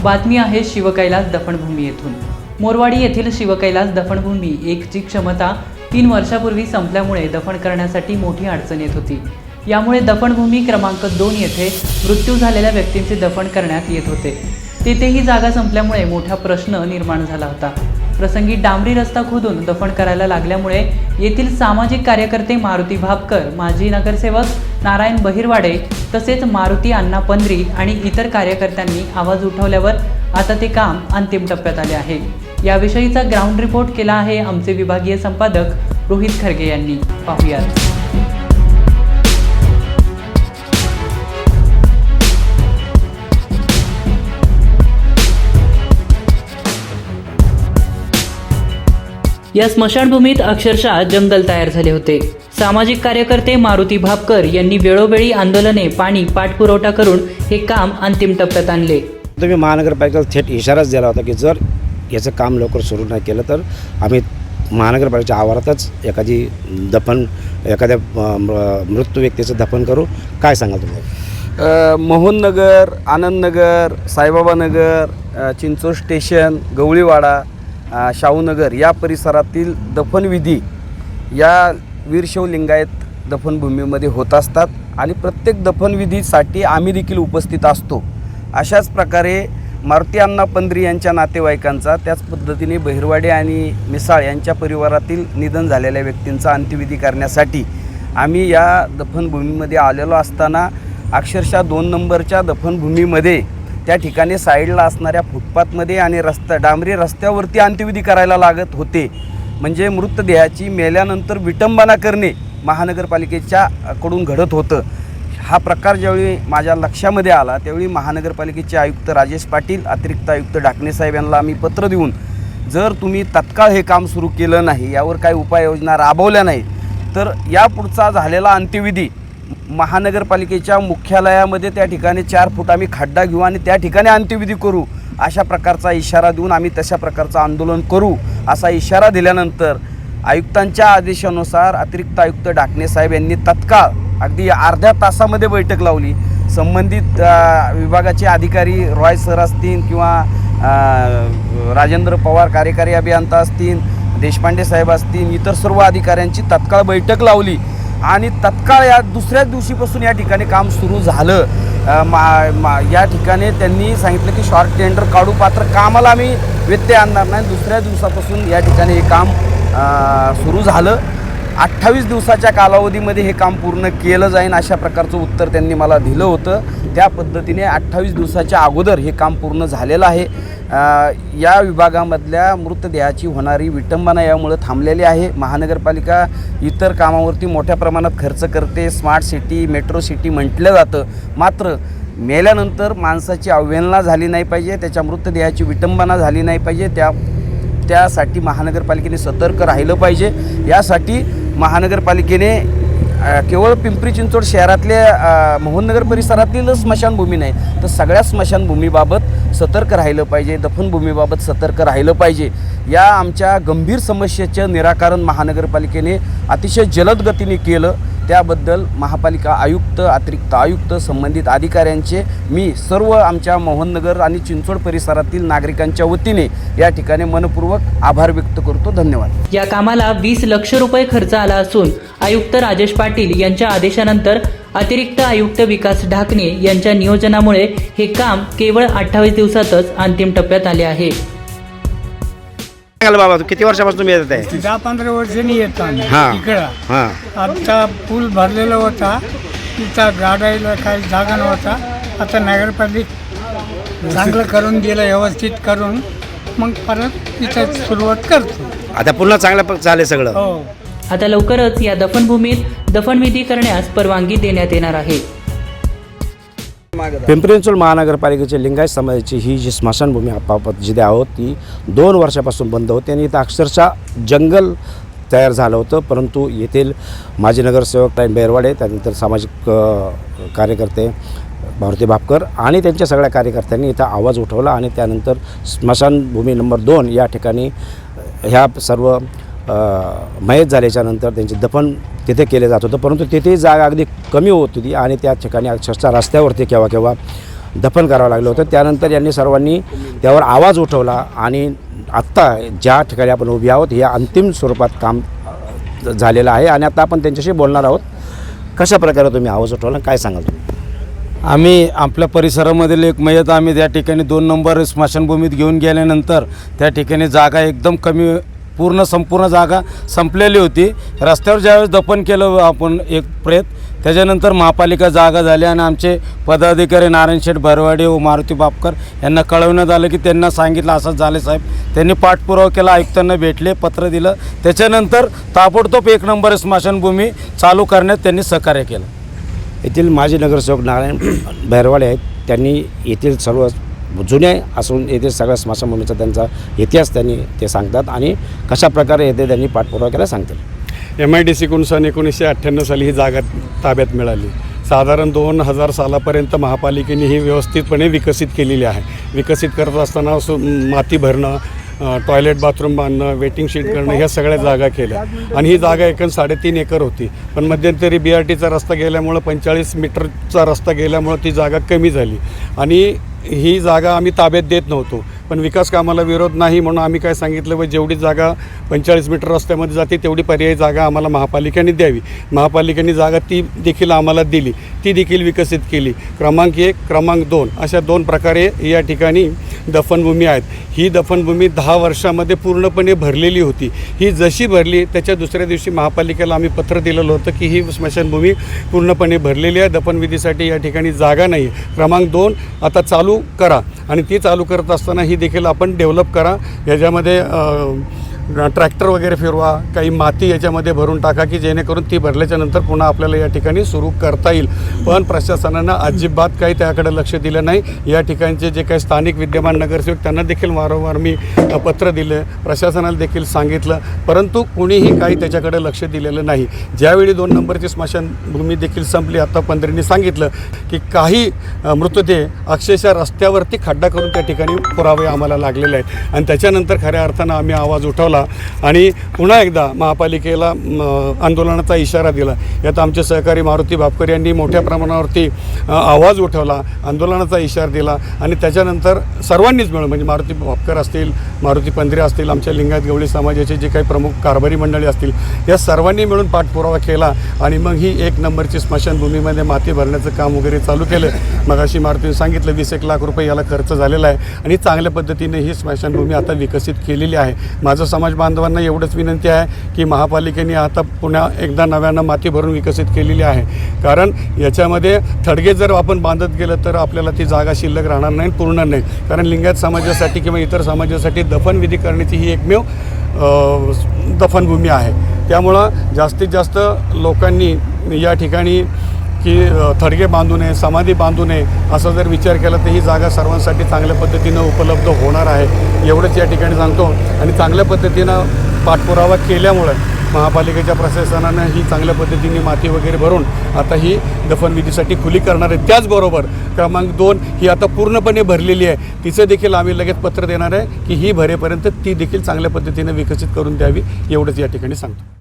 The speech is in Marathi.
बातमी आहे शिवकैलास दफनभूमी येथून। मोरवाडी येथील शिवकैलास दफनभूमी 1ची क्षमता 3 वर्षापूर्वी संपल्यामुळे दफन करण्यासाठी मोठी अडचण येत होती। यामुळे दफनभूमी क्रमांक 2 येथे मृत्यू झालेल्या व्यक्तींचे दफन करण्यात येत होते। तेथेही जागा संपल्यामुळे मोठा प्रश्न निर्माण झाला होता। प्रसंगी डांबरी रस्ता खोदून दफन करायला लागल्यामुळे येथील सामाजिक कार्यकर्ते मारुती भापकर, माजी नगरसेवक नारायण बहिरवाडे तसेच मारुती अण्णा पंद्री आणि इतर कार्यकर्त्यांनी आवाज उठवल्यावर आता ते काम अंतिम टप्प्यात आले आहे। याविषयीचा ग्राउंड रिपोर्ट केला आहे आमचे विभागीय संपादक रोहित खरगे यांनी। पाहूयात। या स्मशानभूमीत अक्षरशः जंगल तयार झाले होते। सामाजिक कार्यकर्ते मारुती भापकर यांनी वेळोवेळी आंदोलने, पाणी, पाठपुरवठा करून हे काम अंतिम टप्प्यात आणले। तुम्ही महानगरपालिकेला थेट इशाराच दिला होता की जर याचं काम लवकर सुरू नाही केलं तर आम्ही महानगरपालिकेच्या आवारातच एखाद्या मृत्यू व्यक्तीचं दफन करू। काय सांगाल तुम्ही? मोहननगर, आनंदनगर, साईबाबा नगर, चिंचोड स्टेशन, गवळीवाडा, शाहूनगर या परिसरातील दफनविधी या वीरशैव लिंगायत दफनभूमीमध्ये होत असतात आणि प्रत्येक दफनविधीसाठी आम्ही देखील उपस्थित असतो। अशाच प्रकारे मारुती अण्णा पंद्री यांच्या नातेवाईकांचा, त्याच पद्धतीने बहिरवाडे आणि मिसाळ यांच्या परिवारातील निधन झालेल्या व्यक्तींचा अंत्यविधी करण्यासाठी आम्ही या दफनभूमीमध्ये आलेलो असताना अक्षरशः 2 नंबरच्या दफनभूमीमध्ये त्या ठिकाणी साईडला असणाऱ्या फुटपाथमध्ये आणि डांबरी रस्त्यावरती अंत्यविधी करायला लागत होते। म्हणजे मृतदेहाची मेल्यानंतर विटंबना करणे महानगरपालिकेच्या कडून घडत होतं। हा प्रकार ज्यावेळी माझ्या लक्षामध्ये आला त्यावेळी महानगरपालिकेचे आयुक्त राजेश पाटील, अतिरिक्त आयुक्त ढाकणे साहेब यांना आम्ही पत्र देऊन जर तुम्ही तत्काळ हे काम सुरू केलं नाही, यावर काही उपाययोजना राबवल्या नाही तर यापुढचा झालेला अंत्यविधी महानगरपालिकेच्या मुख्यालयामध्ये त्या ठिकाणी 4 फूट आम्ही खड्डा घेऊ आणि त्या ठिकाणी अंत्यविधी करू, अशा प्रकारचा इशारा देऊन आम्ही तशा प्रकारचं आंदोलन करू असा इशारा दिल्यानंतर आयुक्तांच्या आदेशानुसार अतिरिक्त आयुक्त ढाकणे साहेब यांनी तत्काळ अगदी अर्ध्या तासामध्ये बैठक लावली। संबंधित विभागाचे अधिकारी रॉय सर असतील किंवा राजेंद्र पवार कार्यकारी अभियंता असतील, देशपांडे साहेब असतील, इतर सर्व अधिकाऱ्यांची तत्काळ बैठक लावली आणि तत्काळ या दुसऱ्याच दिवशीपासून या ठिकाणी काम सुरू झालं। या ठिकाणी त्यांनी सांगितलं की शॉर्ट टेंडर काढू, मात्र कामाला आम्ही व्यत्यय आणणार नाही। दुसऱ्या दिवसापासून या ठिकाणी हे काम सुरू झालं। 28 दिवसाच्या कालावधीमध्ये हे काम पूर्ण केलं जाईल अशा प्रकारचं उत्तर त्यांनी मला दिलं होतं। त्या पद्धतीने 28 दिवसाच्या अगोदर हे काम पूर्ण झालेलं आहे। या विभागामधल्या मृतदेहाची होणारी विटंबना यामुळे थांबलेली आहे। महानगरपालिका इतर कामावरती मोठ्या प्रमाणात खर्च करते, स्मार्ट सिटी, मेट्रो सिटी म्हटलं जातं, मात्र मेल्यानंतर माणसाची अवहेलना झाली नाही पाहिजे, त्याच्या मृतदेहाची विटंबना झाली नाही पाहिजे, त्यासाठी महानगरपालिकेने सतर्क राहिलं पाहिजे। यासाठी महानगरपालिकेने केवळ पिंपरी चिंचवड शहरातल्या मोहननगर परिसरातील स्मशानभूमी नाही तर सगळ्या स्मशानभूमीबाबत सतर्क राहिलं पाहिजे, दफनभूमीबाबत सतर्क राहिलं पाहिजे। या आमच्या गंभीर समस्येचं निराकरण महानगरपालिकेने अतिशय जलद गतीने केलं, त्याबद्दल महापालिका आयुक्त, अतिरिक्त आयुक्त, संबंधित अधिकाऱ्यांचे मी सर्व आमच्या मोहननगर आणि चिंचवड परिसरातील नागरिकांच्या वतीने या ठिकाणी मनपूर्वक आभार व्यक्त करतो। धन्यवाद। या कामाला 20 लाख रुपये खर्च आला असून आयुक्त राजेश पाटील यांच्या आदेशानंतर अतिरिक्त आयुक्त विकास ढाकणे यांच्या नियोजनामुळे हे काम केवळ 28 दिवसातच अंतिम टप्प्यात आले आहे। बाबा किती वर्षापासून तुम्ही येत आहे? 10-15 वर्षांनी येतो आम्ही इकडं। आता पूल भरलेला होता, तिथं गाडायला काही जागा नव्हता। आता नगरपालिका चांगलं करून दिलं, व्यवस्थित करून मग परत इथं सुरुवात करतो। आता पुन्हा चांगलं झालं सगळं? हो। आता लवकरच या दफनभूमीत दफनविधी करण्यास परवानगी देण्यात येणार आहे। पिंपरी चिंचवड महानगरपालिकेच्या लिंगायत समाजाची ही जी स्मशानभूमी आपण जिथे आहोत ती 2 वर्षापासून बंद होती आणि इथं अक्षरशः जंगल तयार झालं होतं। परंतु येथील माजी नगरसेवक नारायण बहिरवाडे, त्यानंतर सामाजिक कार्यकर्ते मारुती भापकर आणि त्यांच्या सगळ्या कार्यकर्त्यांनी इथं आवाज उठवला आणि त्यानंतर स्मशानभूमी नंबर 2 या ठिकाणी ह्या सर्व मयत झाल्याच्यानंतर त्यांचे दफन तिथे केले जात होतं। परंतु तिथे जागा अगदी कमी होत होती आणि त्या ठिकाणी अक्षरशः रस्त्यावरती केव्हा दफन करावं लागलं होतं. त्यानंतर यांनी सर्वांनी त्यावर आवाज उठवला आणि आत्ता ज्या ठिकाणी आपण उभी आहोत हे अंतिम स्वरूपात काम झालेलं आहे आणि आता आपण त्यांच्याशी बोलणार आहोत. कशा प्रकारे तुम्ही आवाज उठवला, काय सांगाल तुम्ही? आम्ही आपल्या परिसरामधील एक मयत आम्ही त्या ठिकाणी 2 नंबर स्मशानभूमीत घेऊन गेल्यानंतर त्या ठिकाणी जागा एकदम कमी, संपूर्ण जागा संपलेली होती. रस्त्यावर ज्यावेळेस दफन केलं आपण एक प्रेत, त्याच्यानंतर महापालिका जागा झाली आणि आमचे पदाधिकारी नारायण शेठ भरवाडे व मारुती बापकर यांना कळवण्यात आलं की त्यांना सांगितलं असंच झालं साहेब. त्यांनी पाठपुरावा केला, आयुक्तांना भेटले, पत्र दिलं. त्याच्यानंतर ताबडतोब 1 नंबर स्मशानभूमी चालू करण्यात त्यांनी सहकार्य केलं. येथील माजी नगरसेवक नारायण भैरवाडे आहेत. त्यांनी येथील सर्व जुने असून येथील सगळ्या स्मशानभूमीचा त्यांचा इतिहास ते सांगतात आणि कशा प्रकारे येथे त्यांनी पाठपुरावा केला सांगतील. MIDC सन 1998 साली ही जागा ताब्यात मिळाली. साधारण 2000 सालापर्यंत महापालिकेने ही व्यवस्थितपणे विकसित केलेली आहे. विकसित करत असताना माती भरणं, टॉयलेट बाथरूम बांधणं, वेटिंग शीट करणं ह्या सगळ्या जागा केल्या आणि ही जागा एकूण 3.5 एकर होती. पण मध्यंतरी BRTचा रस्ता गेल्यामुळं 45 मीटरचा रस्ता गेल्यामुळं ती जागा कमी झाली आणि ही जागा आम्ही ताब्यात देत नव्हतो. पण विकास कामाला विरोध नाही म्हणून आम्ही काय सांगितलं, व जेवढी जागा 45 मीटर रस्त्यामध्ये जाते तेवढी पर्यायी जागा आम्हाला महापालिकेने द्यावी. महापालिकेने जागा ती देखील आम्हाला दिली, ती देखील विकसित केली. क्रमांक 1, क्रमांक 2 अशा 2 प्रकारे या ठिकाणी दफनभूमी आहेत. ही दफनभूमी 10 वर्षामध्ये पूर्णपणे भरलेली होती. ही जशी भरली त्याच्या दुसऱ्या दिवशी महापालिकेला आम्ही पत्र दिलेलं होतं की ही स्मशानभूमी पूर्णपणे भरलेली आहे, दफनविधीसाठी या ठिकाणी जागा नाही. क्रमांक 2 आता चालू करा आणि ती चालू करत असताना ही देखील आपण डेव्हलप करा. याच्यामध्ये ट्रॅक्टर वगैरे फिरवा, काही माती याच्यामध्ये भरून टाका की जेणेकरून ती भरल्याच्या नंतर पुन्हा आपल्याला या ठिकाणी सुरू करता येईल. पण प्रशासनानं अजिबात काही त्याकडे लक्ष दिलं नाही. या ठिकाणचे जे काही स्थानिक विद्यमान नगरसेवक त्यांना देखील वारंवार मी पत्र दिले, प्रशासनाला देखील सांगितलं, परंतु कुणीही काही त्याच्याकडे लक्ष दिलेलं नाही. ज्यावेळी 2 नंबरची स्मशानभूमी देखील संपली, आता पंधरींनी सांगितलं की काही मृतदेह अक्षरशः रस्त्यावरती खड्डा करून त्या ठिकाणी पुरावे आम्हाला लागलेले आहेत आणि त्याच्यानंतर खऱ्या अर्थानं आम्ही आवाज उठवला आणि पुन्हा एकदा महापालिकेला आंदोलनाचा इशारा दिला. यात आमचे सहकारी मारुती बापकर यांनी मोठ्या प्रमाणावरती आवाज उठवला, आंदोलनाचा इशारा दिला आणि त्याच्यानंतर सर्वांनीच मिळून, म्हणजे मारुती बापकर असतील, मारुती पंधरे असतील, आमच्या लिंगायत गवळी समाजाचे जे काही प्रमुख कारभारी मंडळी असतील, या सर्वांनी मिळून पाठपुरावा केला आणि मग ही 1 नंबरची स्मशानभूमीमध्ये माती भरण्याचं काम वगैरे चालू केलं. मग अशी मारुतीने सांगितलं 20-1 लाख रुपये याला खर्च झालेला आहे आणि चांगल्या पद्धतीने ही स्मशानभूमी आता विकसित केलेली आहे. माझं समाज बांधवांना एवढंच विनंती आहे की महापालिकेने आता पुन्हा एकदा नव्यानं माती भरून विकसित केलेली आहे. कारण याच्यामध्ये थडगे जर आपण बांधत गेलं तर आपल्याला ती जागा शिल्लक राहणार नाही, पूर्ण नाही. कारण लिंगायत समाजासाठी किंवा इतर समाजासाठी दफनविधी करण्याची ही एकमेव दफनभूमी आहे. त्यामुळं जास्तीत जास्त लोकांनी या ठिकाणी की थडगे बांधू नये, समाधी बांधू नये असा जर विचार केला तर ही जागा सर्वांसाठी चांगल्या पद्धतीनं उपलब्ध होणार आहे, एवढंच या ठिकाणी सांगतो. आणि चांगल्या पद्धतीनं पाठपुरावा केल्यामुळे महापालिकेच्या प्रशासनानं ही चांगल्या पद्धतीने माती वगैरे भरून आता ही दफनविधीसाठी खुली करणार आहे. त्याचबरोबर क्रमांक 2 ही आता पूर्णपणे भरलेली आहे, तिचं देखील आम्ही लगेच पत्र देणार आहे की ही भरेपर्यंत ती देखील चांगल्या पद्धतीने विकसित करून द्यावी, एवढंच या ठिकाणी सांगतो.